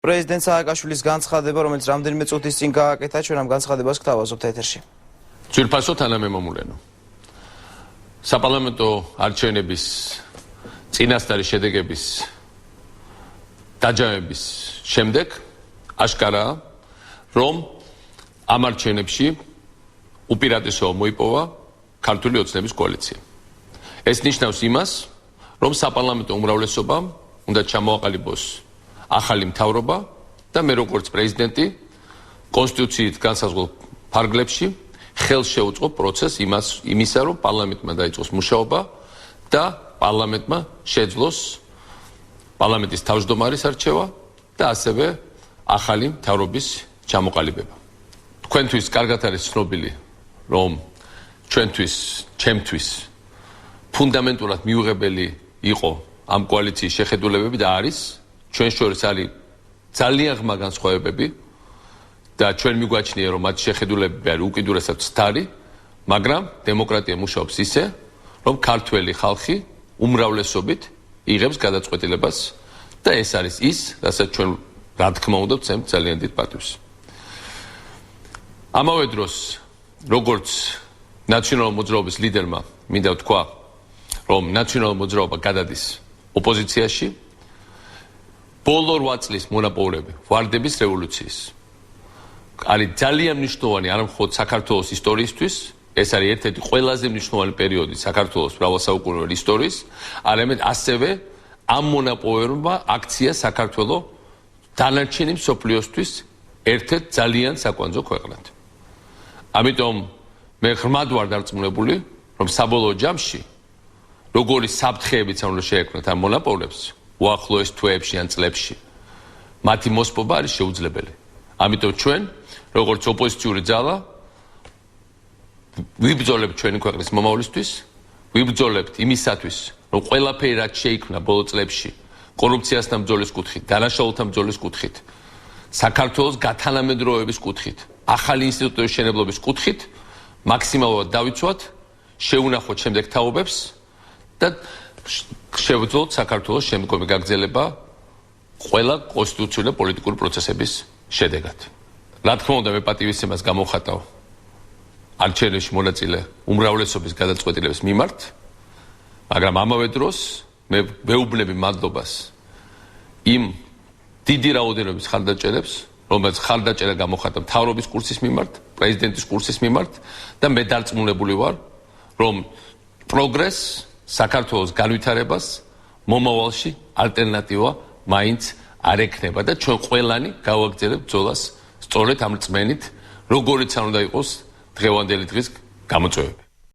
პრეზიდენტ სააკაშვილის განცხადება, რომელიც რამდენიმე წუთის წინ გააკეთა, ჩვენ ამ განცხადებას გთავაზობთ ეთერში. ძვირფასო თანამემამულენო. საპარლამენტო არჩევნების წინასწარი შედეგების დაჯავების შემდეგ აშკარაა, რომ ამ არჩევნებში უპირატესობა მოიპოვა ქართული ოცნების კოალიცია. ეს ნიშნავს იმას, რომ საპარლამენტო უმრავლესობამ უნდა ჩამოაყალიბოს ახალი მთავრობა და მე როგორც პრეზიდენტი კონსტიტუციით განსაზღვრულ ფარგლებში ხელს შეუწყო პროცესს იმისა, რომ პარლამენტმა დაიწყოს მუშაობა და პარლამენტმა შეძლოს პარლამენტის თავმჯდომარის არჩევა და ასევე ახალი მთავრობის ჩამოყალიბება. თქვენთვის კარგად არის ცნობილი, რომ ჩემთვის ფუნდამენტურად მიუღებელი იყო ამ კოალიციის შეხედულებები და არის ჩვენ შორის არის ძალიან ღრმა განსხვავებები და ჩვენ მიგვაჩნია, რომ მათ შეხედულებები არის უკიდურესად ცდარი, მაგრამ დემოკრატია მუშაობს ისე, რომ ქართველი ხალხი უმრავლესობით იღებს გადაწყვეტილებას და ეს არის ის, რასაც ჩვენ რა თქმა უნდა ვცემთ ძალიან დიდ პატივს. ამავე დროს, როგორც ნაციონალური მოძრაობის ლიდერმა მინდა ვთქვა, რომ ნაციონალური მოძრაობა გადადის ოპოზიციაში, ბოლო 8 წლის მონაპოვრები ვარდების რევოლუციის არის ძალიან მნიშვნელოვანი არა მხოლოდ საქართველოს ისტორიისთვის, ეს არის ერთ-ერთი ყველაზე მნიშვნელოვანი პერიოდი საქართველოს მრავალსაუკუნოვანი ისტორიის, არამედ ასევე ამ მონაპოვრებმა აქცია საქართველოს დანარჩენი მსოფლიოსთვის ერთ-ერთ ძალიან საკვანძო ქვეყნად. ამიტომ მე ღრმად ვარ დარწმუნებული, რომ საბოლოო ჯამში როგორი საფრთხეებიც არ უნდა შეექმნათ ამ მონაპოვრებს უახლოეს თვეებში ან წლებში, მათი მოსპობა არის შეუძლებელი. ამიტომ ჩვენ, როგორც ოპოზიციური ძალა, ვიბრძოლებთ ჩვენი ქვეყნის მომავლისთვის, ვიბრძოლებთ იმისათვის, რომ ყველაფერი რაც შეიქმნა ბოლო წლებში, კორუფციასთან ბრძოლის კუთხით, დანაშაულთან ბრძოლის კუთხით, საქართველოს გათანამედროვეობის კუთხით, ახალი ინსტიტუტების შენებლობის კუთხით, მაქსიმალურად დავიცვათ, შეუნახოთ შემდეგ თაობებს და შევძლოთ საქართველოს შემდგომი გაგრძელება ყველა კონსტიტუციური და პოლიტიკური პროცესების შედეგად. რა თქმა უნდა, მე პატივისცემას გამოვხატავ არჩევნებში მონაწილე უმრავლესობის გადაწყვეტილების მიმართ, მაგრამ ამავე დროს მე ვეუბნები მადლობას იმ დიდი რაოდენობის ხარდაჭერებს, რომელიც ხარდაჭერა გამოვხატა მთავრობის კურსის მიმართ, პრეზიდენტის კურსის მიმართ და მე დარწმუნებული ვარ, რომ პროგრესს საქართველოს განვითარებას მომავალში ალტერნატივა მაინც არ ექნება და ჩვენ ყველანი გავაგრძელებთ ბრძოლას სწორედ ამ რწმენით, როგორიც არ უნდა იყოს დღევანდელი დღის გამოწვევები.